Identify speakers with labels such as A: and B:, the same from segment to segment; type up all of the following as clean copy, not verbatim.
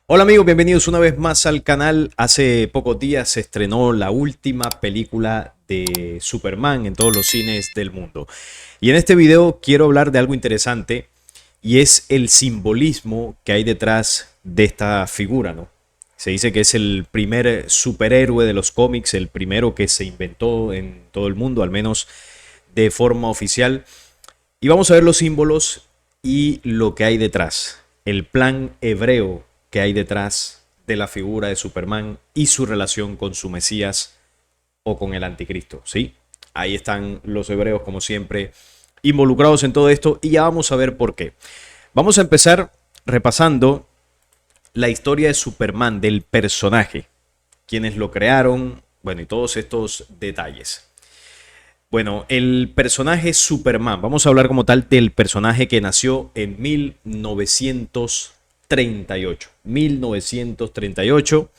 A: Hola amigos, bienvenidos una vez más al canal. Hace pocos días se estrenó la última película de Superman en todos los cines del mundo. Y en este video quiero hablar de algo interesante y es el simbolismo que hay detrás de esta figura, ¿no? Se dice que es el primer superhéroe de los cómics, el primero que se inventó en todo el mundo, al menos de forma oficial. Y vamos a ver los símbolos y lo que hay detrás, el plan hebreo que hay detrás de la figura de Superman y su relación con su Mesías o con el anticristo, ¿sí? Ahí están los hebreos, como siempre, involucrados en todo esto y ya vamos a ver por qué. Vamos a empezar repasando la historia de Superman, del personaje, quienes lo crearon, bueno, y todos estos detalles. Bueno, el personaje Superman, vamos a hablar como tal del personaje que nació en 1938. 1938,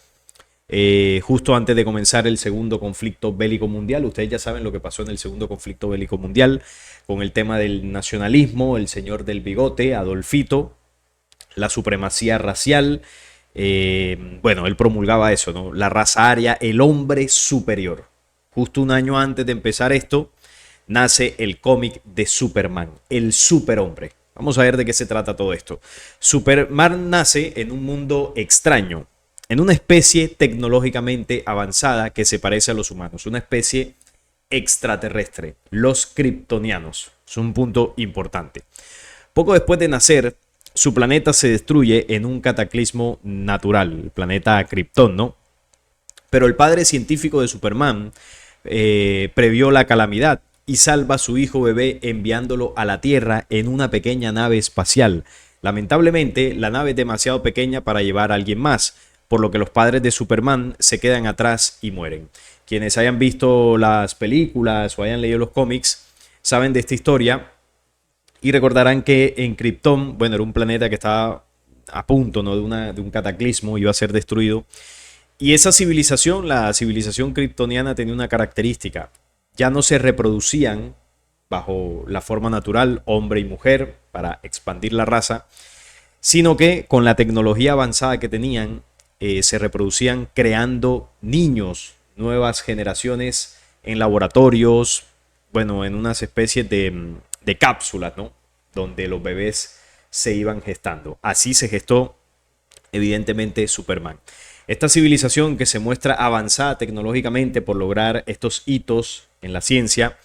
A: justo antes de comenzar el segundo conflicto bélico mundial. Ustedes ya saben lo que pasó en el segundo conflicto bélico mundial con el tema del nacionalismo, el señor del bigote, Adolfito, la supremacía racial. Bueno, él promulgaba eso, ¿no? La raza aria, el hombre superior. Justo un año antes de empezar esto, nace el cómic de Superman, el superhombre. Vamos a ver de qué se trata todo esto. Superman nace en un mundo extraño, en una especie tecnológicamente avanzada que se parece a los humanos, una especie extraterrestre, los kryptonianos. Es un punto importante. Poco después de nacer, su planeta se destruye en un cataclismo natural, el planeta Krypton, ¿no? Pero el padre científico de Superman previó la calamidad y salva a su hijo bebé enviándolo a la Tierra en una pequeña nave espacial. Lamentablemente, la nave es demasiado pequeña para llevar a alguien más, por lo que los padres de Superman se quedan atrás y mueren. Quienes hayan visto las películas o hayan leído los cómics saben de esta historia y recordarán que en Krypton, bueno, era un planeta que estaba a punto, ¿no? de un cataclismo, iba a ser destruido. Y esa civilización, la civilización kryptoniana, tenía una característica. Ya no se reproducían bajo la forma natural, hombre y mujer, para expandir la raza, sino que con la tecnología avanzada que tenían, se reproducían creando niños, nuevas generaciones en laboratorios, bueno, en unas especies de cápsulas, ¿no? Donde los bebés se iban gestando. Así se gestó, evidentemente, Superman. Esta civilización que se muestra avanzada tecnológicamente por lograr estos hitos en la ciencia,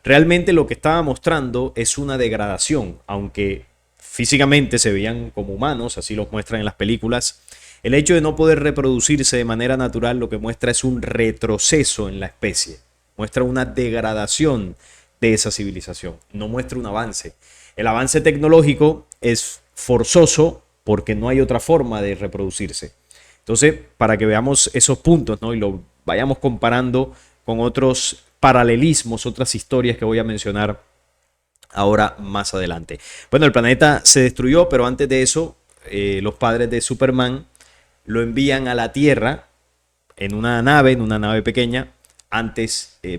A: realmente lo que estaba mostrando es una degradación, aunque físicamente se veían como humanos, así los muestran en las películas. El hecho de no poder reproducirse de manera natural lo que muestra es un retroceso en la especie, muestra una degradación de esa civilización, no muestra un avance. El avance tecnológico es forzoso porque no hay otra forma de reproducirse. Entonces, para que veamos esos puntos, ¿no? Y lo vayamos comparando con otros paralelismos, otras historias que voy a mencionar ahora más adelante. Bueno, el planeta se destruyó, pero antes de eso, los padres de Superman lo envían a la Tierra en una nave pequeña,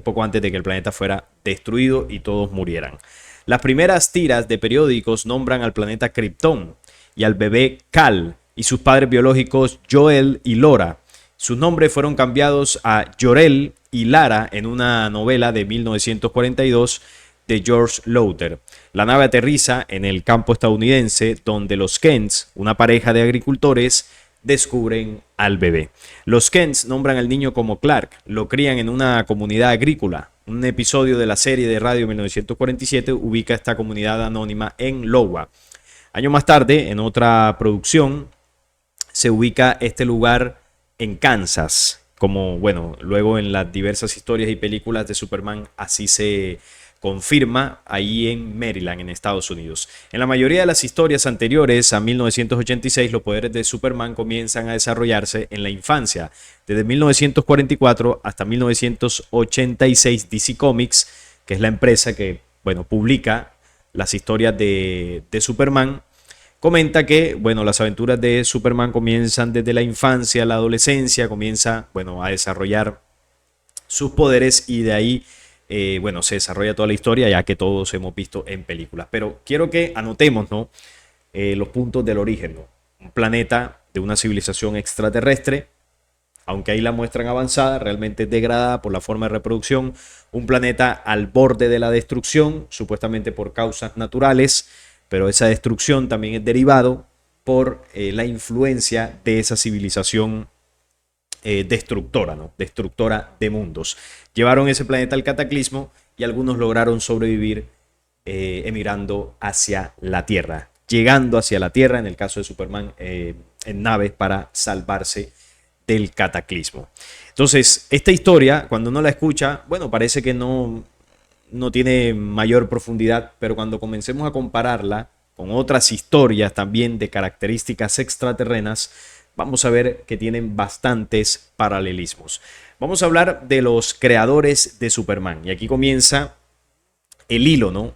A: poco antes de que el planeta fuera destruido y todos murieran. Las primeras tiras de periódicos nombran al planeta Krypton y al bebé Kal y sus padres biológicos Joel y Laura. Sus nombres fueron cambiados a Jor-El y Lara en una novela de 1942 de George Lauder. La nave aterriza en el campo estadounidense donde los Kents, una pareja de agricultores, descubren al bebé. Los Kents nombran al niño como Clark, lo crían en una comunidad agrícola. Un episodio de la serie de radio 1947 ubica esta comunidad anónima en Iowa. Años más tarde, en otra producción, se ubica este lugar en Kansas, como bueno, luego en las diversas historias y películas de Superman así se confirma, ahí en Maryland, en Estados Unidos. En la mayoría de las historias anteriores a 1986, los poderes de Superman comienzan a desarrollarse en la infancia. Desde 1944 hasta 1986, DC Comics, que es la empresa que bueno, publica las historias de Superman, comenta que, bueno, las aventuras de Superman comienzan desde la infancia, la adolescencia, comienza, bueno, a desarrollar sus poderes y de ahí, bueno, se desarrolla toda la historia ya que todos hemos visto en películas. Pero quiero que anotemos, ¿no? Los puntos del origen, ¿no? Un planeta de una civilización extraterrestre, aunque ahí la muestran avanzada, realmente degradada por la forma de reproducción, un planeta al borde de la destrucción, supuestamente por causas naturales, pero esa destrucción también es derivado por la influencia de esa civilización destructora, ¿no? Destructora de mundos. Llevaron ese planeta al cataclismo y algunos lograron sobrevivir emigrando hacia la Tierra, llegando hacia la Tierra, en el caso de Superman, en naves para salvarse del cataclismo. Entonces, esta historia, cuando uno la escucha, bueno, parece que no tiene mayor profundidad, pero cuando comencemos a compararla con otras historias también de características extraterrenas, vamos a ver que tienen bastantes paralelismos. Vamos a hablar de los creadores de Superman. Y aquí comienza el hilo, ¿no?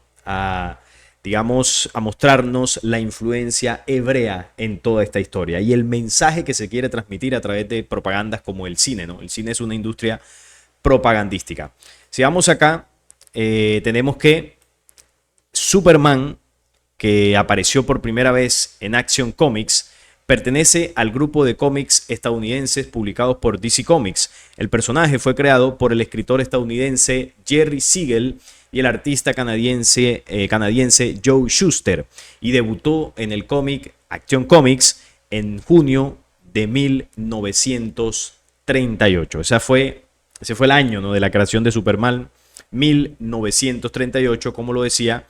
A: Digamos, a mostrarnos la influencia hebrea en toda esta historia y el mensaje que se quiere transmitir a través de propagandas como el cine, ¿no? El cine es una industria propagandística. Si vamos acá, tenemos que Superman, que apareció por primera vez en Action Comics, pertenece al grupo de cómics estadounidenses publicados por DC Comics. El personaje fue creado por el escritor estadounidense Jerry Siegel y el artista canadiense Joe Shuster, y debutó en el cómic Action Comics en junio de 1938. Ese fue el año, ¿no?, de la creación de Superman, 1938, como lo decía,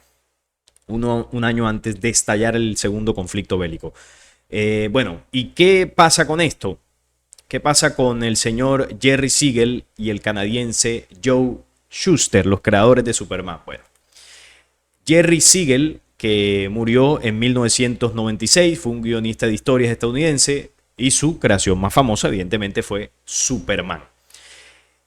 A: un año antes de estallar el segundo conflicto bélico. Bueno, ¿y qué pasa con esto? ¿Qué pasa con el señor Jerry Siegel y el canadiense Joe Shuster, los creadores de Superman? Bueno, Jerry Siegel, que murió en 1996, fue un guionista de historias estadounidense y su creación más famosa, evidentemente, fue Superman.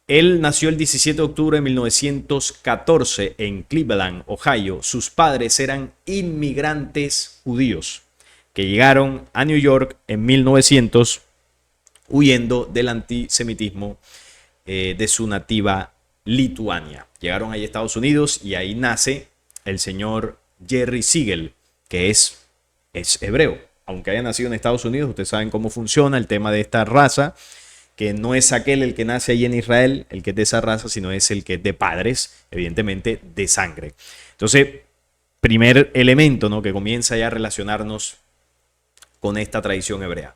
A: Él nació el 17 de octubre de 1914 en Cleveland, Ohio. Sus padres eran inmigrantes judíos que llegaron a New York en 1900 huyendo del antisemitismo de su nativa Lituania. Llegaron ahí a Estados Unidos y ahí nace el señor Jerry Siegel, que es hebreo. Aunque haya nacido en Estados Unidos, ustedes saben cómo funciona el tema de esta raza, que no es aquel el que nace ahí en Israel, el que es de esa raza, sino es el que es de padres, evidentemente, de sangre. Entonces, primer elemento, ¿no?, que comienza ya a relacionarnos con esta tradición hebrea.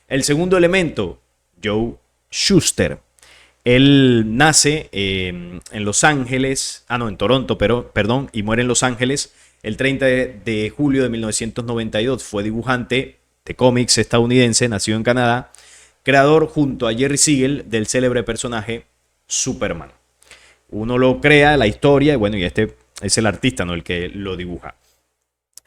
A: El segundo elemento, Joe Shuster. Él nace en Los Ángeles, en Toronto, perdón, y muere en Los Ángeles el 30 de julio de 1992. Fue dibujante de cómics estadounidense, nacido en Canadá, creador junto a Jerry Siegel del célebre personaje Superman. Uno lo crea, la historia, y bueno, y este es el artista, ¿no?, el que lo dibuja.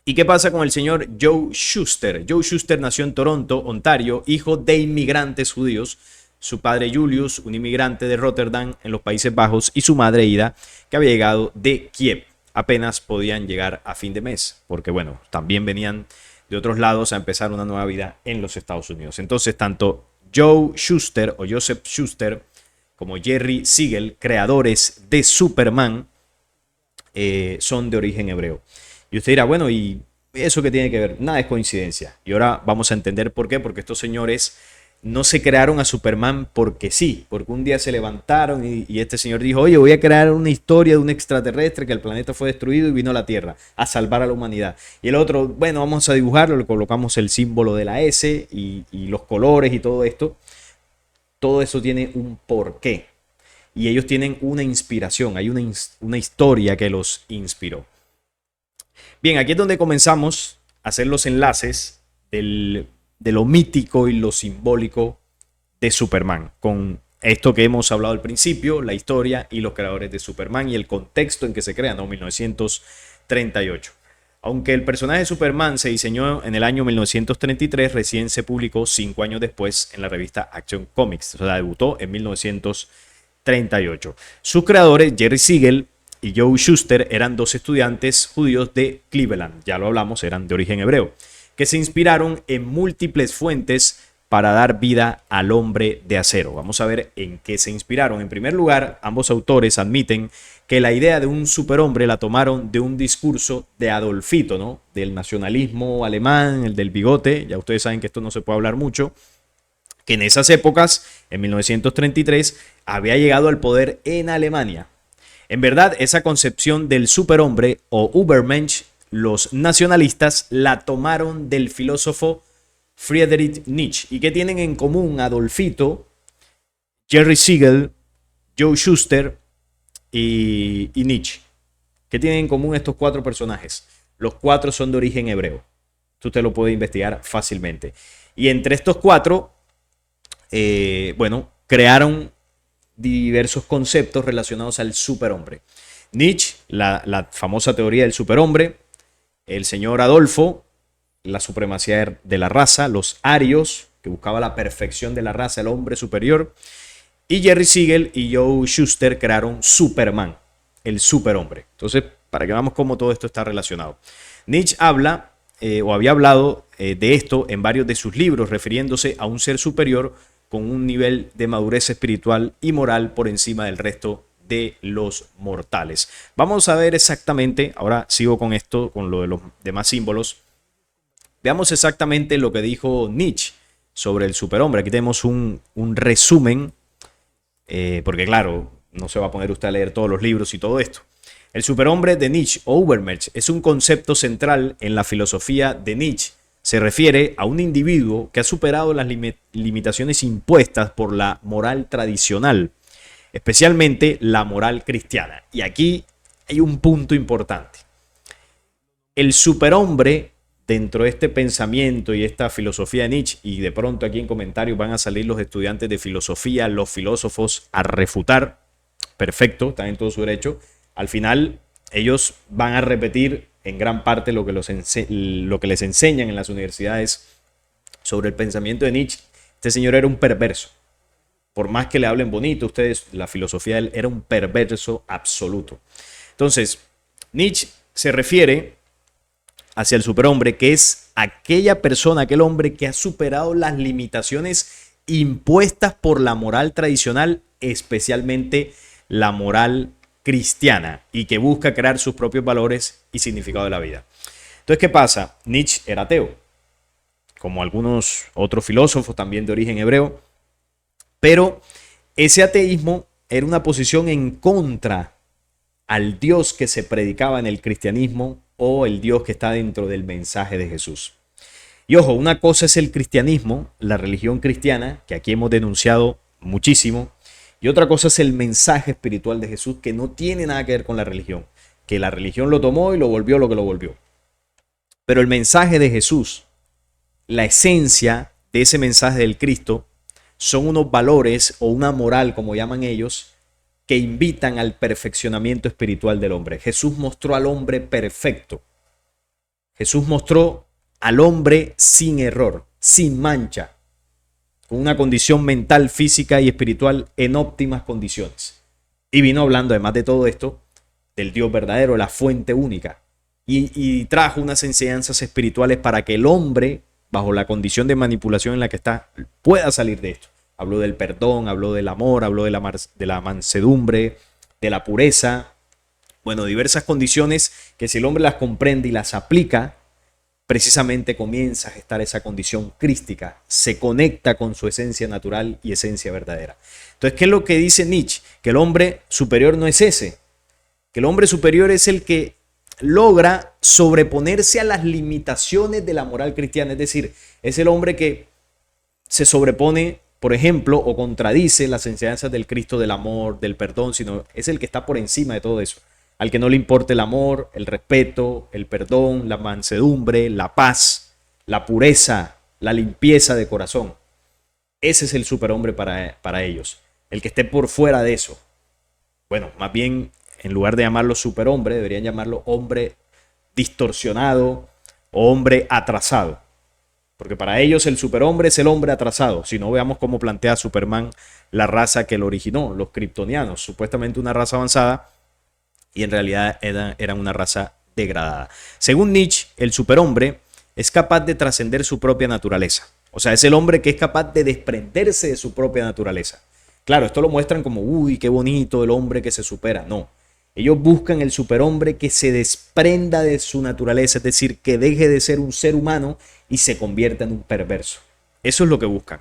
A: ¿Y qué pasa con el señor Joe Shuster? Joe Shuster nació en Toronto, Ontario, hijo de inmigrantes judíos. Su padre Julius, un inmigrante de Rotterdam en los Países Bajos, y su madre Ida, que había llegado de Kiev. Apenas podían llegar a fin de mes, porque bueno, también venían de otros lados a empezar una nueva vida en los Estados Unidos. Entonces, tanto Joe Shuster o Joseph Shuster como Jerry Siegel, creadores de Superman, son de origen hebreo. Y usted dirá, bueno, ¿y eso qué tiene que ver? Nada es coincidencia. Y ahora vamos a entender por qué. Porque estos señores no se crearon a Superman porque sí, porque un día se levantaron y este señor dijo, oye, voy a crear una historia de un extraterrestre, que el planeta fue destruido y vino a la Tierra a salvar a la humanidad. Y el otro, bueno, vamos a dibujarlo, le colocamos el símbolo de la S y los colores y todo esto. Todo eso tiene un porqué. Y ellos tienen una inspiración, hay una historia que los inspiró. Bien, aquí es donde comenzamos a hacer los enlaces de lo mítico y lo simbólico de Superman, con esto que hemos hablado al principio, la historia y los creadores de Superman y el contexto en que se crea, ¿no?, 1938. Aunque el personaje de Superman se diseñó en el año 1933, recién se publicó 5 años después en la revista Action Comics, o sea, debutó en 1938. Sus creadores, Jerry Siegel y Joe Shuster, eran dos estudiantes judíos de Cleveland, ya lo hablamos, eran de origen hebreo, que se inspiraron en múltiples fuentes para dar vida al hombre de acero. Vamos a ver en qué se inspiraron. En primer lugar, ambos autores admiten que la idea de un superhombre la tomaron de un discurso de Adolfito, ¿no? Del nacionalismo alemán, el del bigote. Ya ustedes saben que esto no se puede hablar mucho. Que en esas épocas, en 1933, había llegado al poder en Alemania. En verdad, esa concepción del superhombre o Übermensch, los nacionalistas la tomaron del filósofo Friedrich Nietzsche. ¿Y qué tienen en común Adolfito, Jerry Siegel, Joe Shuster y Nietzsche? ¿Qué tienen en común estos cuatro personajes? Los cuatro son de origen hebreo. Usted lo puede investigar fácilmente. Y entre estos cuatro, crearon diversos conceptos relacionados al superhombre. Nietzsche, la famosa teoría del superhombre. El señor Adolfo, la supremacía de la raza. Los arios, que buscaba la perfección de la raza, el hombre superior. Y Jerry Siegel y Joe Shuster crearon Superman, el superhombre. Entonces, para que veamos cómo todo esto está relacionado. Nietzsche habla, o había hablado de esto en varios de sus libros, refiriéndose a un ser superior con un nivel de madurez espiritual y moral por encima del resto de los mortales. Vamos a ver exactamente, ahora sigo con esto, con lo de los demás símbolos. Veamos exactamente lo que dijo Nietzsche sobre el superhombre. Aquí tenemos un resumen, porque claro, no se va a poner usted a leer todos los libros y todo esto. El superhombre de Nietzsche o Übermensch es un concepto central en la filosofía de Nietzsche. Se refiere a un individuo que ha superado las limitaciones impuestas por la moral tradicional, especialmente la moral cristiana. Y aquí hay un punto importante. El superhombre, dentro de este pensamiento y esta filosofía de Nietzsche, y de pronto aquí en comentarios van a salir los estudiantes de filosofía, los filósofos, a refutar. Perfecto, están en todo su derecho. Al final, ellos van a repetir en gran parte lo que les enseñan en las universidades sobre el pensamiento de Nietzsche. Este señor era un perverso. Por más que le hablen bonito, ustedes, la filosofía de él era un perverso absoluto. Entonces, Nietzsche se refiere hacia el superhombre, que es aquella persona, aquel hombre que ha superado las limitaciones impuestas por la moral tradicional, especialmente la moral cristiana, y que busca crear sus propios valores y significado de la vida. Entonces, ¿qué pasa? Nietzsche era ateo, como algunos otros filósofos también de origen hebreo, pero ese ateísmo era una posición en contra al Dios que se predicaba en el cristianismo o el Dios que está dentro del mensaje de Jesús. Y ojo, una cosa es el cristianismo, la religión cristiana, que aquí hemos denunciado muchísimo, y otra cosa es el mensaje espiritual de Jesús, que no tiene nada que ver con la religión, que la religión lo tomó y lo volvió lo que lo volvió. Pero el mensaje de Jesús, la esencia de ese mensaje del Cristo, son unos valores o una moral, como llaman ellos, que invitan al perfeccionamiento espiritual del hombre. Jesús mostró al hombre perfecto. Jesús mostró al hombre sin error, sin mancha, con una condición mental, física y espiritual en óptimas condiciones. Y vino hablando, además de todo esto, del Dios verdadero, la fuente única. Y trajo unas enseñanzas espirituales para que el hombre, bajo la condición de manipulación en la que está, pueda salir de esto. Habló del perdón, habló del amor, habló de la mansedumbre, de la pureza. Bueno, diversas condiciones que si el hombre las comprende y las aplica, precisamente comienza a gestar esa condición crística, se conecta con su esencia natural y esencia verdadera. Entonces, ¿qué es lo que dice Nietzsche? Que el hombre superior no es ese, que el hombre superior es el que logra sobreponerse a las limitaciones de la moral cristiana, es decir, es el hombre que se sobrepone, por ejemplo, o contradice las enseñanzas del Cristo del amor, del perdón, sino es el que está por encima de todo eso. Al que no le importe el amor, el respeto, el perdón, la mansedumbre, la paz, la pureza, la limpieza de corazón. Ese es el superhombre para ellos. El que esté por fuera de eso. Bueno, más bien, en lugar de llamarlo superhombre, deberían llamarlo hombre distorsionado o hombre atrasado. Porque para ellos el superhombre es el hombre atrasado. Si no, veamos cómo plantea Superman la raza que lo originó, los kryptonianos. Supuestamente una raza avanzada, y en realidad eran una raza degradada. Según Nietzsche, el superhombre es capaz de trascender su propia naturaleza. O sea, es el hombre que es capaz de desprenderse de su propia naturaleza. Claro, esto lo muestran como, uy, qué bonito el hombre que se supera. No, ellos buscan el superhombre que se desprenda de su naturaleza, es decir, que deje de ser un ser humano y se convierta en un perverso. Eso es lo que buscan.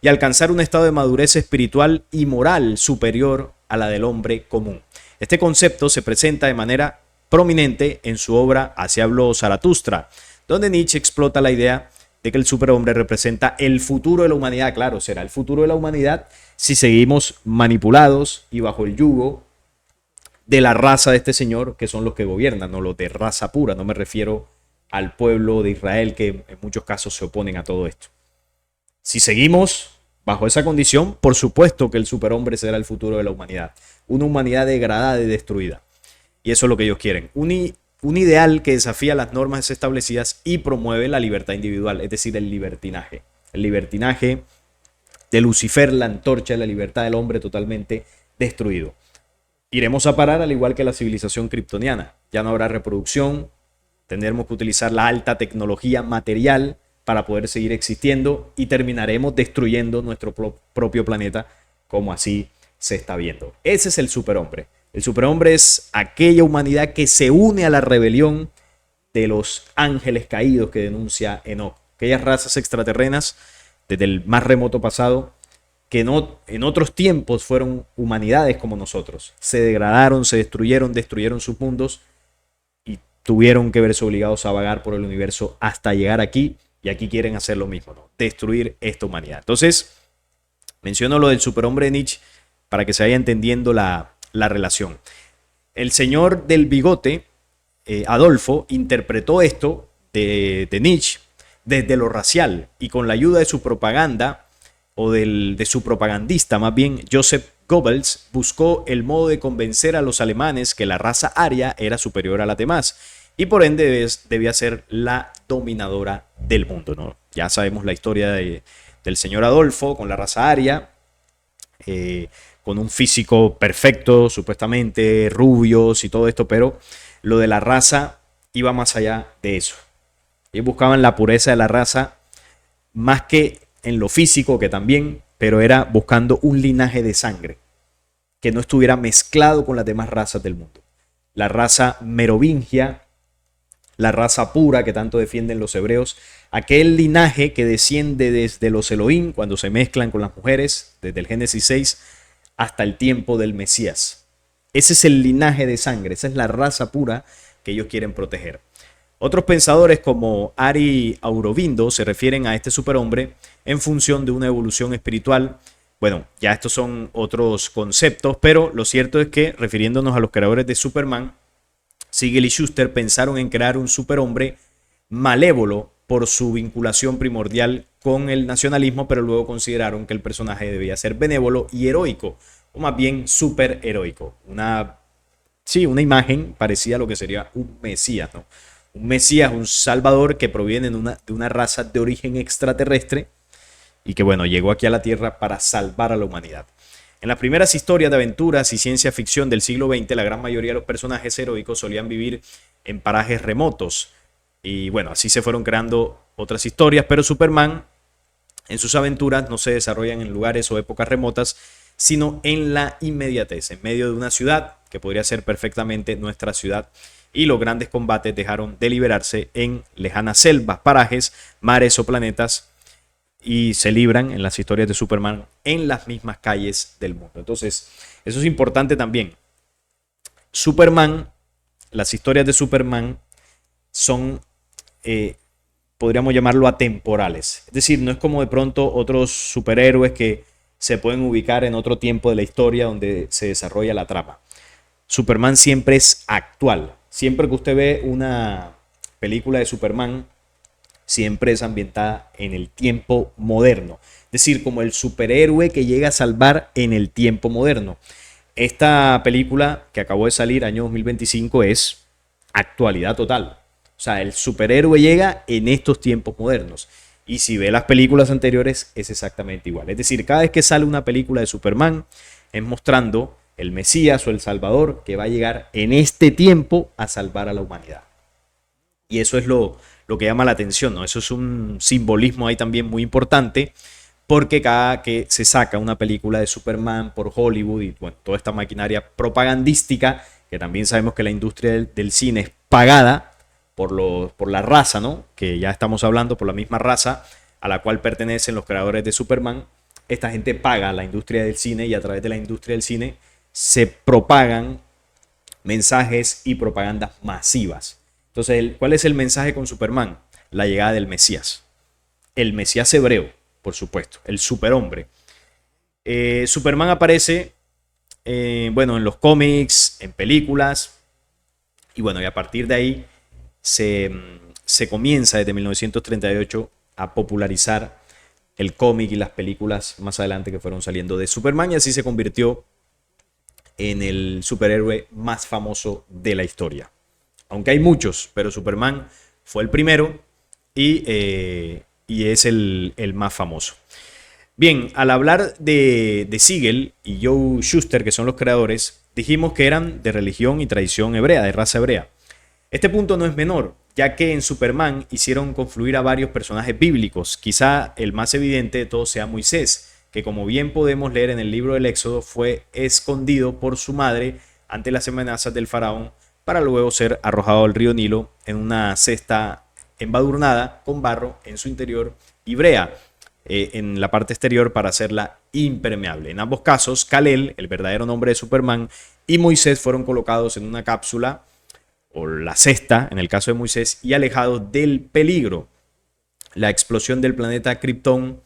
A: Y alcanzar un estado de madurez espiritual y moral superior a la del hombre común. Este concepto se presenta de manera prominente en su obra Así habló Zaratustra, donde Nietzsche explota la idea de que el superhombre representa el futuro de la humanidad. Claro, será el futuro de la humanidad si seguimos manipulados y bajo el yugo de la raza de este señor, que son los que gobiernan, no los de raza pura. No me refiero al pueblo de Israel, que en muchos casos se oponen a todo esto. Si seguimos bajo esa condición, por supuesto que el superhombre será el futuro de la humanidad. Una humanidad degradada y destruida. Y eso es lo que ellos quieren. Un ideal que desafía las normas establecidas y promueve la libertad individual, es decir, el libertinaje. El libertinaje de Lucifer, la antorcha de la libertad del hombre totalmente destruido. Iremos a parar al igual que la civilización kryptoniana. Ya no habrá reproducción, tendremos que utilizar la alta tecnología material para poder seguir existiendo y terminaremos destruyendo nuestro propio planeta, como así se está viendo. Ese es el superhombre. El superhombre es aquella humanidad que se une a la rebelión de los ángeles caídos que denuncia Enoch. Aquellas razas extraterrenas desde el más remoto pasado que no, en otros tiempos fueron humanidades como nosotros. Se degradaron, se destruyeron sus mundos y tuvieron que verse obligados a vagar por el universo hasta llegar aquí. Y aquí quieren hacer lo mismo, ¿no? Destruir esta humanidad. Entonces, menciono lo del superhombre de Nietzsche para que se vaya entendiendo la relación. El señor del bigote, Adolfo, interpretó esto de Nietzsche desde lo racial y con la ayuda de su propaganda o de su propagandista, más bien Joseph Goebbels, buscó el modo de convencer a los alemanes que la raza aria era superior a las demás y por ende debía ser la dominadora del mundo, ¿no? Ya sabemos la historia del señor Adolfo con la raza aria, con un físico perfecto, supuestamente, rubios y todo esto, pero lo de la raza iba más allá de eso. Ellos buscaban la pureza de la raza más que en lo físico, que también, pero era buscando un linaje de sangre que no estuviera mezclado con las demás razas del mundo. La raza merovingia, la raza pura que tanto defienden los hebreos, aquel linaje que desciende desde los Elohim cuando se mezclan con las mujeres, desde el Génesis 6 hasta el tiempo del Mesías. Ese es el linaje de sangre, esa es la raza pura que ellos quieren proteger. Otros pensadores como Ari Aurobindo se refieren a este superhombre en función de una evolución espiritual. Bueno, ya estos son otros conceptos, pero lo cierto es que, refiriéndonos a los creadores de Superman, Siegel y Shuster pensaron en crear un superhombre malévolo por su vinculación primordial con el nacionalismo, pero luego consideraron que el personaje debía ser benévolo y heroico, o más bien superheroico. Una imagen parecida a lo que sería un Mesías, ¿no? Un Mesías, un Salvador que proviene de una raza de origen extraterrestre y que, bueno, llegó aquí a la Tierra para salvar a la humanidad. En las primeras historias de aventuras y ciencia ficción del siglo XX, la gran mayoría de los personajes heroicos solían vivir en parajes remotos. Y bueno, así se fueron creando otras historias, pero Superman en sus aventuras no se desarrollan en lugares o épocas remotas, sino en la inmediatez, en medio de una ciudad que podría ser perfectamente nuestra ciudad. Y los grandes combates dejaron de liberarse en lejanas selvas, parajes, mares o planetas y se libran en las historias de Superman en las mismas calles del mundo. Entonces, eso es importante también. Superman, las historias de Superman son, podríamos llamarlo atemporales. Es decir, no es como de pronto otros superhéroes que se pueden ubicar en otro tiempo de la historia donde se desarrolla la trama. Superman siempre es actual. Siempre que usted ve una película de Superman, siempre es ambientada en el tiempo moderno. Es decir, como el superhéroe que llega a salvar en el tiempo moderno. Esta película que acabó de salir, año 2025, es actualidad total. O sea, el superhéroe llega en estos tiempos modernos. Y si ve las películas anteriores, es exactamente igual. Es decir, cada vez que sale una película de Superman, es mostrando el Mesías o el Salvador que va a llegar en este tiempo a salvar a la humanidad. Y eso es lo lo que llama la atención, ¿no? Eso es un simbolismo ahí también muy importante, porque cada que se saca una película de Superman por Hollywood y bueno, toda esta maquinaria propagandística, que también sabemos que la industria del cine es pagada por la raza, ¿no? Que ya estamos hablando, por la misma raza a la cual pertenecen los creadores de Superman. Esta gente paga a la industria del cine y a través de la industria del cine se propagan mensajes y propagandas masivas. Entonces, ¿cuál es el mensaje con Superman? La llegada del Mesías. El Mesías hebreo, por supuesto, el superhombre. Superman aparece, bueno, en los cómics, en películas, y bueno, y a partir de ahí se comienza desde 1938 a popularizar el cómic y las películas más adelante que fueron saliendo de Superman, y así se convirtió en el superhéroe más famoso de la historia. Aunque hay muchos, pero Superman fue el primero y es el más famoso. Bien, al hablar de Siegel y Joe Shuster, que son los creadores, dijimos que eran de religión y tradición hebrea, de raza hebrea. Este punto no es menor, ya que en Superman hicieron confluir a varios personajes bíblicos. Quizá el más evidente de todos sea Moisés, que como bien podemos leer en el libro del Éxodo, fue escondido por su madre ante las amenazas del faraón para luego ser arrojado al río Nilo en una cesta embadurnada con barro en su interior y brea en la parte exterior para hacerla impermeable. En ambos casos, Kal-El, el verdadero nombre de Superman, y Moisés fueron colocados en una cápsula o la cesta, en el caso de Moisés, y alejados del peligro, la explosión del planeta Krypton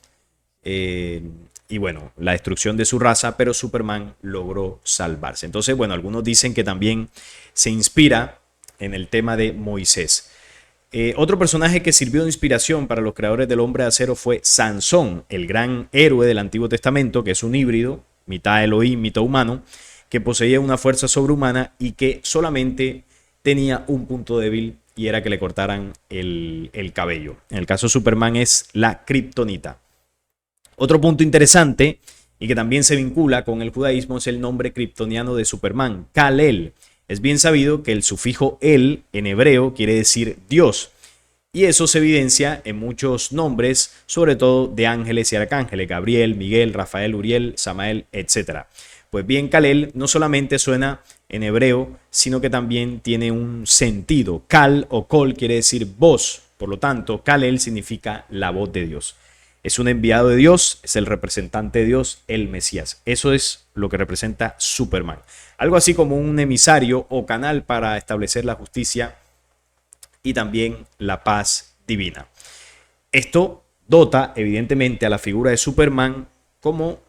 A: y bueno, la destrucción de su raza, pero Superman logró salvarse. Entonces, bueno, algunos dicen que también se inspira en el tema de Moisés. Otro personaje que sirvió de inspiración para los creadores del Hombre de Acero fue Sansón, el gran héroe del Antiguo Testamento, que es un híbrido, mitad Elohim, mitad humano, que poseía una fuerza sobrehumana y que solamente tenía un punto débil y era que le cortaran el cabello. En el caso de Superman es la kriptonita. Otro punto interesante y que también se vincula con el judaísmo es el nombre kriptoniano de Superman, Kal-El. Es bien sabido que el sufijo el en hebreo quiere decir Dios, y eso se evidencia en muchos nombres, sobre todo de ángeles y arcángeles, Gabriel, Miguel, Rafael, Uriel, Samael, etc. Pues bien, Kal-El no solamente suena en hebreo, sino que también tiene un sentido. Kal o Kol quiere decir voz, por lo tanto, Kal-El significa la voz de Dios. Es un enviado de Dios, es el representante de Dios, el Mesías. Eso es lo que representa Superman. Algo así como un emisario o canal para establecer la justicia y también la paz divina. Esto dota evidentemente a la figura de Superman como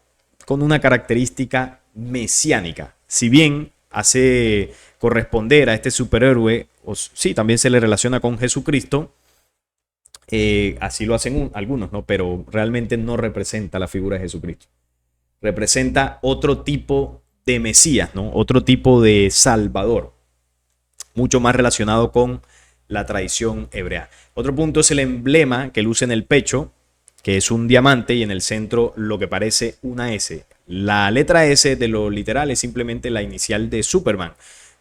A: con una característica mesiánica. Si bien hace corresponder a este superhéroe, o sí, también se le relaciona con Jesucristo, así lo hacen algunos, ¿no? Pero realmente no representa la figura de Jesucristo. Representa otro tipo de Mesías, ¿no? Otro tipo de Salvador, mucho más relacionado con la tradición hebrea. Otro punto es el emblema que luce en el pecho, que es un diamante y en el centro lo que parece una S. La letra S de lo literal es simplemente la inicial de Superman,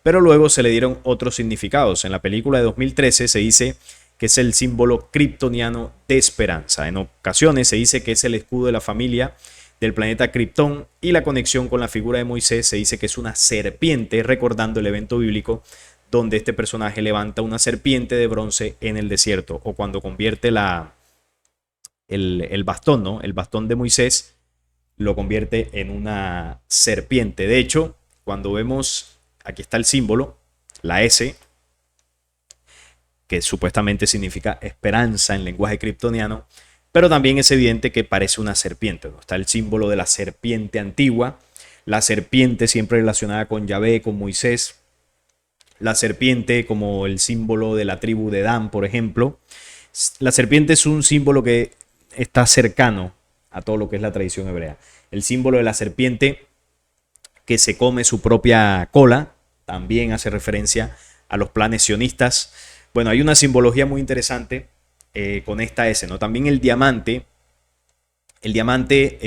A: pero luego se le dieron otros significados. En la película de 2013 se dice que es el símbolo kryptoniano de esperanza. En ocasiones se dice que es el escudo de la familia del planeta Krypton, y la conexión con la figura de Moisés se dice que es una serpiente, recordando el evento bíblico donde este personaje levanta una serpiente de bronce en el desierto, o cuando convierte el bastón, ¿no? El bastón de Moisés lo convierte en una serpiente. De hecho, cuando vemos, aquí está el símbolo, la S, que supuestamente significa esperanza en lenguaje kryptoniano, pero también es evidente que parece una serpiente, ¿no? Está el símbolo de la serpiente antigua, la serpiente siempre relacionada con Yahvé, con Moisés, la serpiente como el símbolo de la tribu de Dan, por ejemplo. La serpiente es un símbolo que está cercano a todo lo que es la tradición hebrea. El símbolo de la serpiente que se come su propia cola también hace referencia a los planes sionistas. Bueno, hay una simbología muy interesante con esta S, ¿no? También el diamante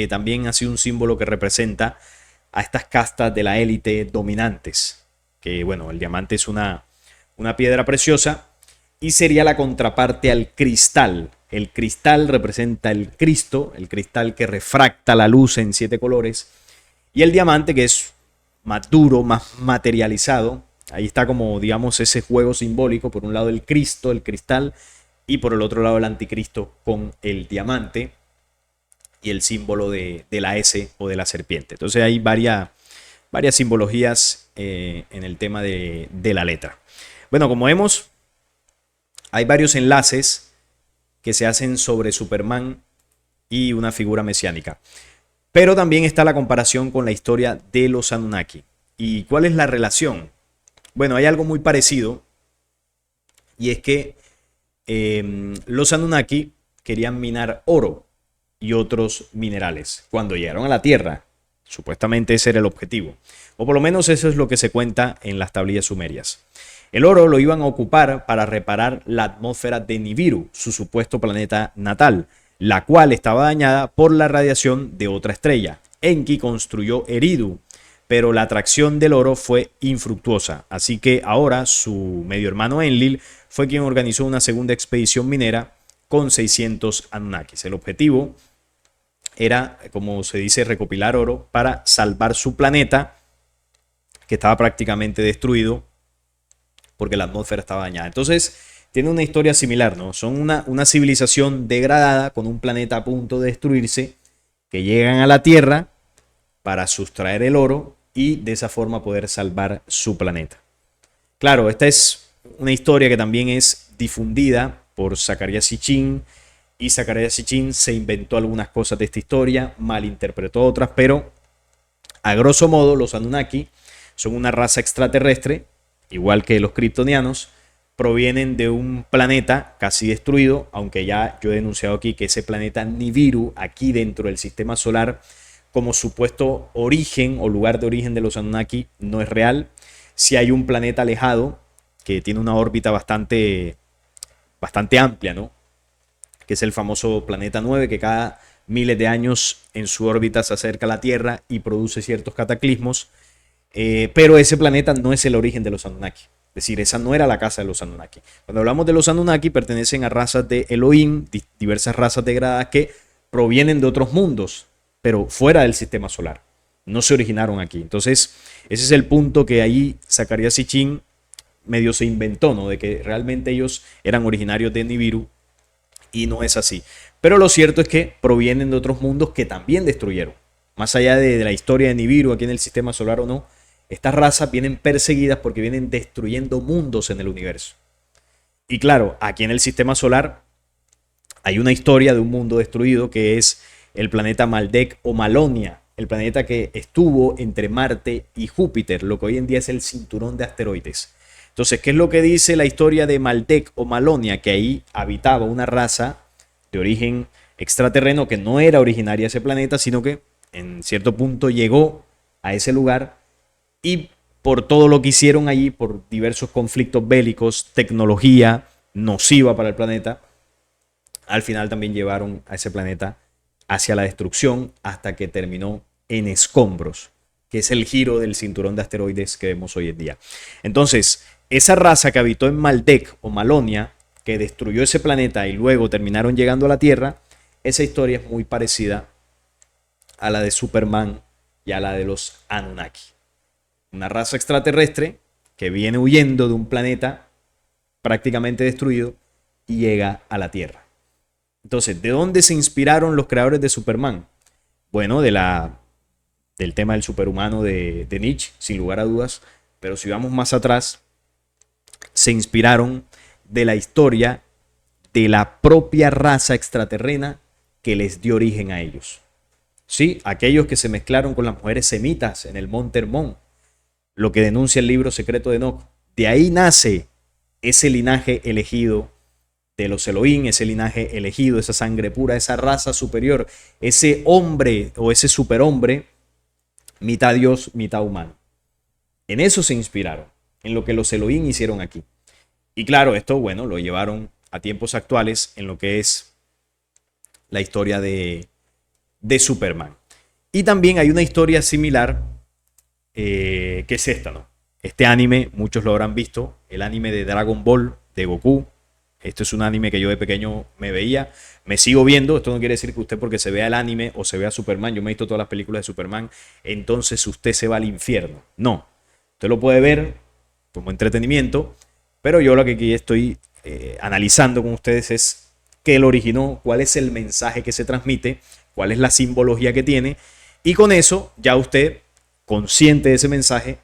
A: también ha sido un símbolo que representa a estas castas de la élite dominantes, que bueno, el diamante es una piedra preciosa y sería la contraparte al cristal. El cristal representa el Cristo, el cristal que refracta la luz en 7 colores, y el diamante, que es más duro, más materializado. Ahí está como, digamos, ese juego simbólico. Por un lado el Cristo, el cristal, y por el otro lado el anticristo con el diamante y el símbolo de la S o de la serpiente. Entonces hay varias simbologías en el tema de la letra. Bueno, como vemos, hay varios enlaces que se hacen sobre Superman y una figura mesiánica. Pero también está la comparación con la historia de los Anunnaki. ¿Y cuál es la relación? Bueno, hay algo muy parecido, y es que los Anunnaki querían minar oro y otros minerales cuando llegaron a la Tierra. Supuestamente ese era el objetivo, o por lo menos eso es lo que se cuenta en las tablillas sumerias. El oro lo iban a ocupar para reparar la atmósfera de Nibiru, su supuesto planeta natal, la cual estaba dañada por la radiación de otra estrella. Enki construyó Eridu, pero la atracción del oro fue infructuosa, así que ahora su medio hermano Enlil fue quien organizó una segunda expedición minera con 600 Anunnakis. El objetivo era, como se dice, recopilar oro para salvar su planeta, que estaba prácticamente destruido porque la atmósfera estaba dañada. Entonces, tiene una historia similar, ¿no? Son una civilización degradada con un planeta a punto de destruirse, que llegan a la Tierra para sustraer el oro y de esa forma poder salvar su planeta. Claro, esta es una historia que también es difundida por Zecharia Sitchin, y Zecharia Sitchin se inventó algunas cosas de esta historia, malinterpretó otras, pero a grosso modo los Anunnaki son una raza extraterrestre, igual que los kryptonianos, provienen de un planeta casi destruido, aunque ya yo he denunciado aquí que ese planeta Nibiru, aquí dentro del sistema solar, como supuesto origen o lugar de origen de los Anunnaki, no es real. Si hay un planeta alejado que tiene una órbita bastante amplia, ¿no? Que es el famoso planeta 9, que cada miles de años en su órbita se acerca a la Tierra y produce ciertos cataclismos. Pero ese planeta no es el origen de los Anunnaki. Es decir, esa no era la casa de los Anunnaki. Cuando hablamos de los Anunnaki, pertenecen a razas de Elohim, diversas razas degradadas que provienen de otros mundos, pero fuera del sistema solar. No se originaron aquí. Entonces, ese es el punto que ahí Zecharia Sitchin medio se inventó, ¿no? De que realmente ellos eran originarios de Nibiru, y no es así. Pero lo cierto es que provienen de otros mundos que también destruyeron. Más allá de la historia de Nibiru aquí en el sistema solar o no, estas razas vienen perseguidas porque vienen destruyendo mundos en el universo. Y claro, aquí en el sistema solar hay una historia de un mundo destruido que es el planeta Maldek o Malonia, el planeta que estuvo entre Marte y Júpiter, lo que hoy en día es el cinturón de asteroides. Entonces, ¿qué es lo que dice la historia de Maldek o Malonia? Que ahí habitaba una raza de origen extraterreno que no era originaria de ese planeta, sino que en cierto punto llegó a ese lugar, y por todo lo que hicieron allí, por diversos conflictos bélicos, tecnología nociva para el planeta, al final también llevaron a ese planeta hacia la destrucción hasta que terminó en escombros, que es el giro del cinturón de asteroides que vemos hoy en día. Entonces, esa raza que habitó en Maldek o Malonia, que destruyó ese planeta y luego terminaron llegando a la Tierra, esa historia es muy parecida a la de Superman y a la de los Anunnaki. Una raza extraterrestre que viene huyendo de un planeta prácticamente destruido y llega a la Tierra. Entonces, ¿de dónde se inspiraron los creadores de Superman? Bueno, del tema del superhumano de Nietzsche, sin lugar a dudas, pero si vamos más atrás, se inspiraron de la historia de la propia raza extraterrena que les dio origen a ellos. Sí, aquellos que se mezclaron con las mujeres semitas en el monte Hermón, lo que denuncia el libro secreto de Enoch. De ahí nace ese linaje elegido de los Elohim, ese linaje elegido, esa sangre pura, esa raza superior, ese hombre o ese superhombre, mitad Dios, mitad humano. En eso se inspiraron, en lo que los Elohim hicieron aquí. Y claro, esto, bueno, lo llevaron a tiempos actuales en lo que es la historia de Superman. Y también hay una historia similar, que es esta, ¿no? Este anime, muchos lo habrán visto, el anime de Dragon Ball, de Goku, Esto es un anime que yo de pequeño me veía, me sigo viendo. Esto no quiere decir que usted porque se vea el anime o se vea Superman, yo me he visto todas las películas de Superman, entonces usted se va al infierno. No, usted lo puede ver como entretenimiento, pero yo lo que aquí estoy analizando con ustedes es qué lo originó, cuál es el mensaje que se transmite, cuál es la simbología que tiene, y con eso ya usted, consciente de ese mensaje,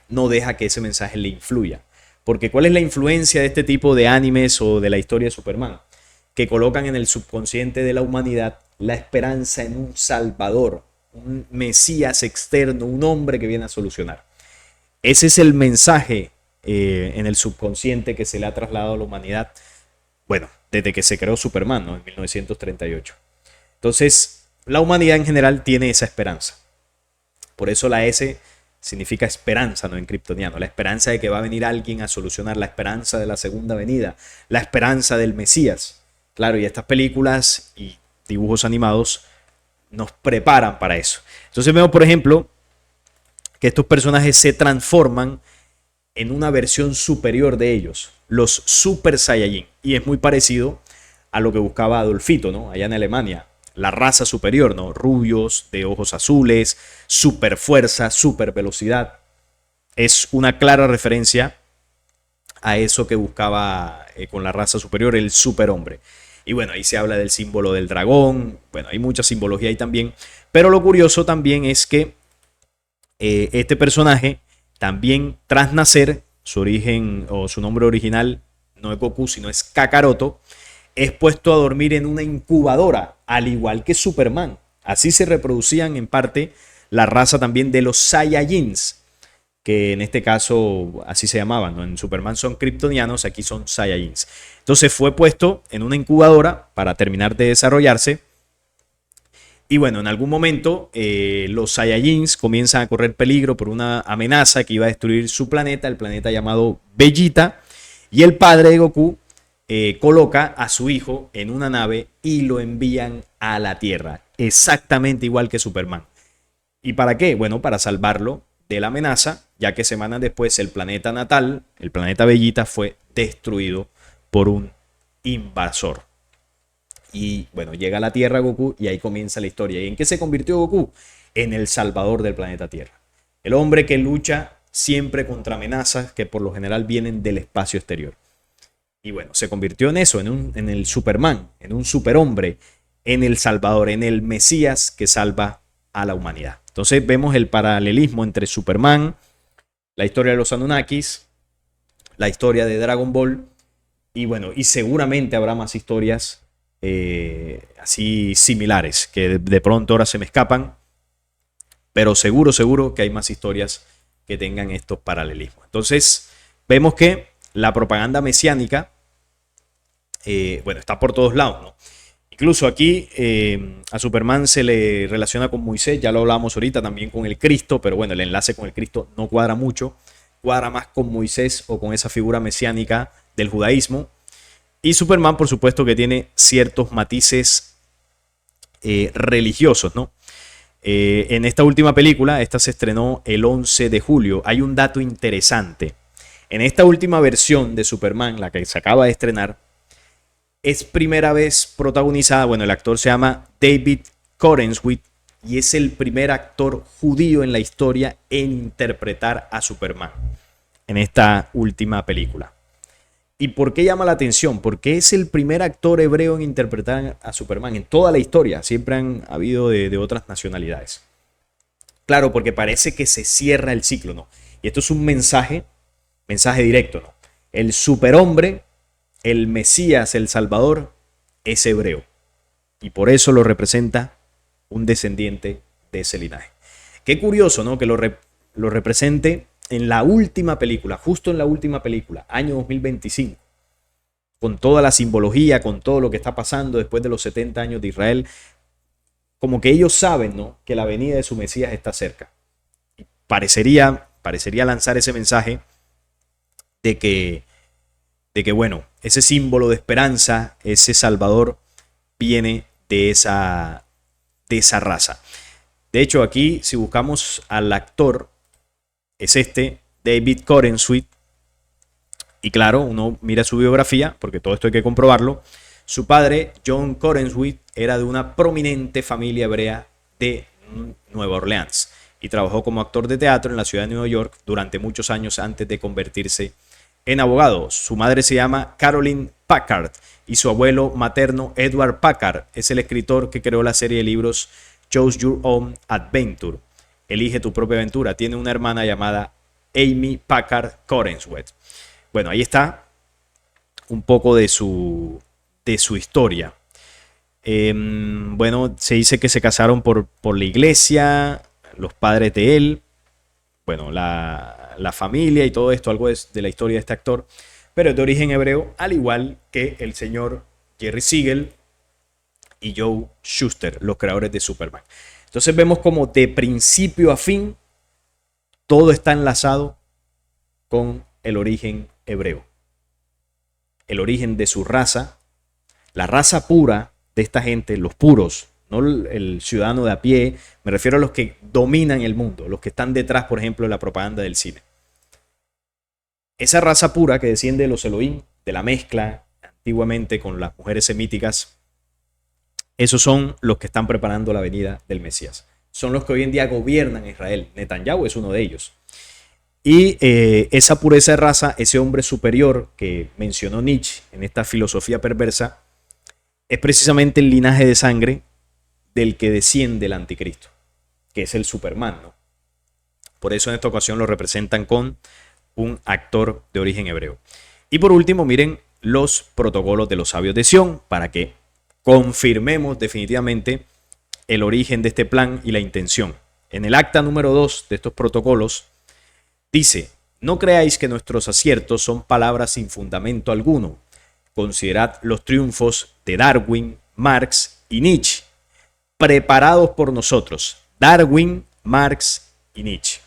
A: no deja que ese mensaje le influya. Porque ¿cuál es la influencia de este tipo de animes o de la historia de Superman? Que colocan en el subconsciente de la humanidad la esperanza en un salvador, un mesías externo, un hombre que viene a solucionar. Ese es el mensaje en el subconsciente que se le ha trasladado a la humanidad, bueno, desde que se creó Superman, ¿no? En 1938. Entonces, la humanidad en general tiene esa esperanza. Por eso la S significa esperanza, ¿no? En kryptoniano. La esperanza de que va a venir alguien a solucionar, la esperanza de la segunda venida, la esperanza del Mesías. Claro, y estas películas y dibujos animados nos preparan para eso. Entonces vemos, por ejemplo, que estos personajes se transforman en una versión superior de ellos, los Super Saiyajin. Y es muy parecido a lo que buscaba Adolfito, ¿no? Allá en Alemania. La raza superior, ¿no? Rubios, de ojos azules, super fuerza, super velocidad. Es una clara referencia a eso que buscaba con la raza superior, el superhombre. Y bueno, ahí se habla del símbolo del dragón. Bueno, hay mucha simbología ahí también. Pero lo curioso también es que este personaje también, tras nacer, su origen o su nombre original no es Goku, sino es Kakaroto, es puesto a dormir en una incubadora, al igual que Superman. Así se reproducían en parte la raza también de los Saiyajins, que en este caso así se llamaban, ¿no? En Superman son kryptonianos, aquí son Saiyajins. Entonces fue puesto en una incubadora para terminar de desarrollarse. Y bueno, en algún momento los Saiyajins comienzan a correr peligro por una amenaza que iba a destruir su planeta, el planeta llamado Vegeta, y el padre de Goku coloca a su hijo en una nave y lo envían a la Tierra, exactamente igual que Superman. ¿Y para qué? Bueno, para salvarlo de la amenaza, ya que semanas después el planeta natal, el planeta Vegeta, fue destruido por un invasor. Y bueno, llega a la Tierra Goku y ahí comienza la historia. ¿Y en qué se convirtió Goku? En el salvador del planeta Tierra. El hombre que lucha siempre contra amenazas que por lo general vienen del espacio exterior. Y bueno, se convirtió en eso, en el Superman, en un superhombre, en el salvador, en el Mesías que salva a la humanidad. Entonces vemos el paralelismo entre Superman, la historia de los Anunnakis, la historia de Dragon Ball. Y bueno, y seguramente habrá más historias así similares que de pronto ahora se me escapan, pero seguro que hay más historias que tengan estos paralelismos. Entonces vemos que la propaganda mesiánica bueno, está por todos lados, ¿no? Incluso aquí a Superman se le relaciona con Moisés, ya lo hablábamos ahorita, también con el Cristo, pero bueno, el enlace con el Cristo no cuadra mucho, cuadra más con Moisés o con esa figura mesiánica del judaísmo. Y Superman, por supuesto, que tiene ciertos matices religiosos, ¿no? En esta última película, esta se estrenó el 11 de julio. Hay un dato interesante. En esta última versión de Superman, la que se acaba de estrenar, es primera vez protagonizada, bueno, el actor se llama David Corenswit y es el primer actor judío en la historia en interpretar a Superman en esta última película. ¿Y por qué llama la atención? Porque es el primer actor hebreo en interpretar a Superman en toda la historia. Siempre han habido de otras nacionalidades. Claro, porque parece que se cierra el ciclo, ¿no? Y esto es un mensaje directo, ¿no? El superhombre, el Mesías, el Salvador, es hebreo. Y por eso lo representa un descendiente de ese linaje. Qué curioso, ¿no? Que lo represente en la última película, justo en la última película, año 2025, con toda la simbología, con todo lo que está pasando después de los 70 años de Israel, como que ellos saben, ¿no?, que la venida de su Mesías está cerca. Y parecería lanzar ese mensaje de que, bueno, ese símbolo de esperanza, ese Salvador, viene de esa raza. De hecho, aquí, si buscamos al actor, es David Corenswit. Y claro, uno mira su biografía, porque todo esto hay que comprobarlo. Su padre, John Corenswit, era de una prominente familia hebrea de Nueva Orleans y trabajó como actor de teatro en la ciudad de Nueva York durante muchos años antes de convertirse en abogado. Su madre se llama Caroline Packard y su abuelo materno, Edward Packard, es el escritor que creó la serie de libros Choose Your Own Adventure. Elige tu propia aventura. Tiene una hermana llamada Amy Packard Corenswet. Bueno, ahí está un poco de su historia. Bueno, se dice que se casaron por la iglesia, los padres de él, bueno, la familia y todo esto, algo de la historia de este actor, pero es de origen hebreo, al igual que el señor Jerry Siegel y Joe Shuster, los creadores de Superman. Entonces vemos como de principio a fin todo está enlazado con el origen hebreo. El origen de su raza, la raza pura de esta gente, los puros, no el ciudadano de a pie, me refiero a los que dominan el mundo, los que están detrás, por ejemplo, de la propaganda del cine. Esa raza pura que desciende de los Elohim, de la mezcla antiguamente con las mujeres semíticas, esos son los que están preparando la venida del Mesías. Son los que hoy en día gobiernan Israel. Netanyahu es uno de ellos. Y esa pureza de raza, ese hombre superior que mencionó Nietzsche en esta filosofía perversa, es precisamente el linaje de sangre del que desciende el anticristo, que es el Superman, ¿no? Por eso en esta ocasión lo representan con un actor de origen hebreo. Y por último, miren los protocolos de los sabios de Sión, para que confirmemos definitivamente el origen de este plan y la intención. En el acta número 2 de estos protocolos dice: no creáis que nuestros aciertos son palabras sin fundamento alguno. Considerad los triunfos de Darwin, Marx y Nietzsche, preparados por nosotros. Darwin, Marx y Nietzsche.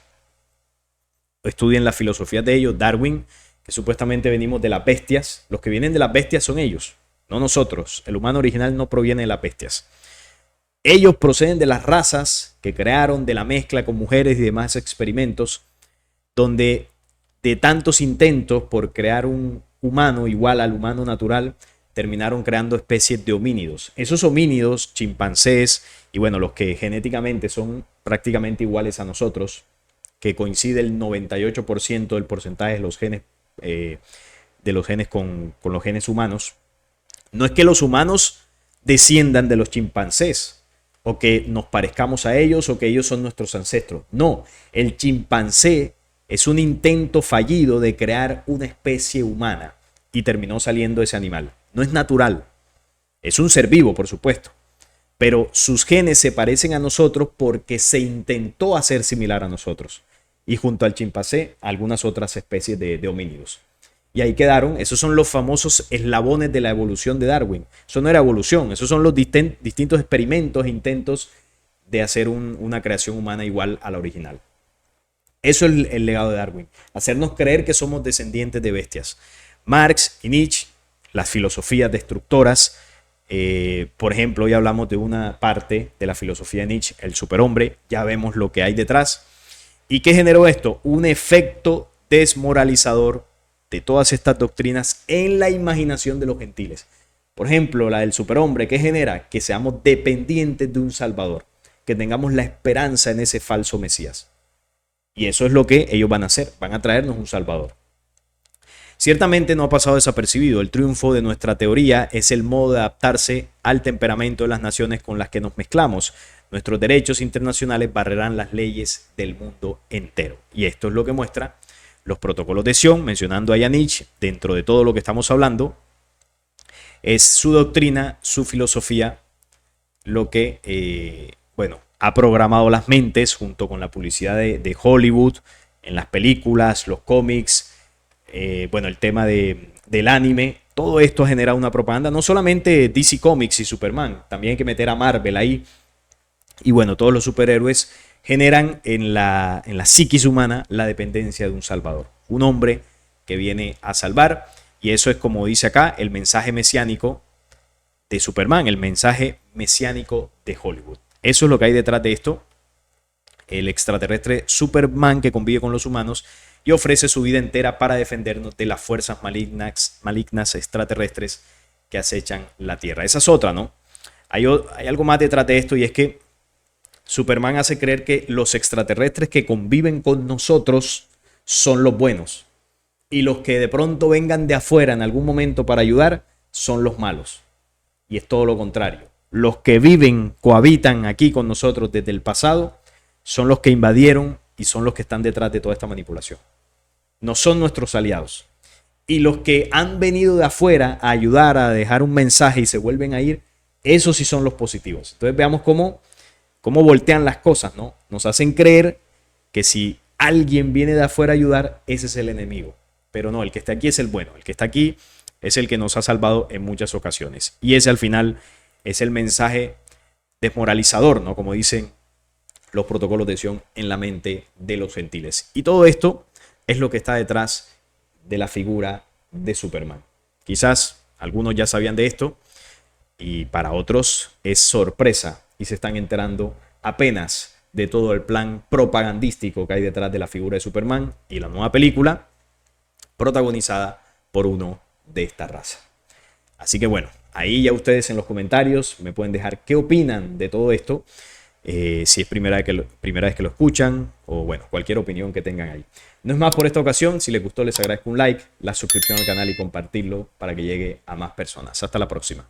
A: Estudien la filosofía de ellos. Darwin, que supuestamente venimos de las bestias. Los que vienen de las bestias son ellos, no nosotros. El humano original no proviene de las bestias. Ellos proceden de las razas que crearon, de la mezcla con mujeres y demás experimentos, donde de tantos intentos por crear un humano igual al humano natural, terminaron creando especies de homínidos. Esos homínidos, chimpancés y bueno, los que genéticamente son prácticamente iguales a nosotros, que coincide el 98% del porcentaje de los genes, con los genes humanos. No es que los humanos desciendan de los chimpancés o que nos parezcamos a ellos o que ellos son nuestros ancestros. No, el chimpancé es un intento fallido de crear una especie humana y terminó saliendo ese animal. No es natural. Es un ser vivo, por supuesto. Pero sus genes se parecen a nosotros porque se intentó hacer similar a nosotros. Y junto al chimpancé, algunas otras especies de homínidos. Y ahí quedaron. Esos son los famosos eslabones de la evolución de Darwin. Eso no era evolución. Esos son los distintos experimentos e intentos de hacer una creación humana igual a la original. Eso es el legado de Darwin, hacernos creer que somos descendientes de bestias. Marx y Nietzsche, las filosofías destructoras, por ejemplo, hoy hablamos de una parte de la filosofía de Nietzsche, el superhombre, ya vemos lo que hay detrás. ¿Y qué generó esto? Un efecto desmoralizador de todas estas doctrinas en la imaginación de los gentiles. Por ejemplo, la del superhombre, ¿qué genera? Que seamos dependientes de un salvador, que tengamos la esperanza en ese falso Mesías. Y eso es lo que ellos van a hacer, van a traernos un salvador. Ciertamente no ha pasado desapercibido. El triunfo de nuestra teoría es el modo de adaptarse al temperamento de las naciones con las que nos mezclamos. Nuestros derechos internacionales barrerán las leyes del mundo entero. Y esto es lo que muestra los protocolos de Sión, mencionando a Nietzsche, dentro de todo lo que estamos hablando, es su doctrina, su filosofía, lo que, ha programado las mentes junto con la publicidad de Hollywood, en las películas, los cómics, el tema del anime. Todo esto ha generado una propaganda, no solamente DC Comics y Superman, también hay que meter a Marvel ahí. Y bueno, todos los superhéroes generan en la psiquis humana la dependencia de un salvador, un hombre que viene a salvar. Y eso es, como dice acá, el mensaje mesiánico de Superman, el mensaje mesiánico de Hollywood. Eso es lo que hay detrás de esto. El extraterrestre Superman que convive con los humanos, y ofrece su vida entera para defendernos de las fuerzas malignas extraterrestres que acechan la Tierra. Esa es otra, ¿no? Hay algo más detrás de esto, y es que Superman hace creer que los extraterrestres que conviven con nosotros son los buenos, y los que de pronto vengan de afuera en algún momento para ayudar son los malos. Y es todo lo contrario. Los que viven, cohabitan aquí con nosotros desde el pasado, son los que invadieron y son los que están detrás de toda esta manipulación. No son nuestros aliados. Y los que han venido de afuera a ayudar, a dejar un mensaje y se vuelven a ir, esos sí son los positivos. Entonces veamos cómo voltean las cosas, ¿no? Nos hacen creer que si alguien viene de afuera a ayudar, ese es el enemigo. Pero no, el que está aquí es el bueno. El que está aquí es el que nos ha salvado en muchas ocasiones. Y ese al final es el mensaje desmoralizador, ¿no? Como dicen los protocolos de Sion, en la mente de los gentiles. Y todo esto es lo que está detrás de la figura de Superman. Quizás algunos ya sabían de esto y para otros es sorpresa y se están enterando apenas de todo el plan propagandístico que hay detrás de la figura de Superman y la nueva película protagonizada por uno de esta raza. Así que bueno, ahí ya ustedes en los comentarios me pueden dejar qué opinan de todo esto. Si es primera vez que lo escuchan, o bueno, cualquier opinión que tengan ahí. No es más por esta ocasión. Si les gustó, les agradezco un like, la suscripción al canal y compartirlo para que llegue a más personas. Hasta la próxima.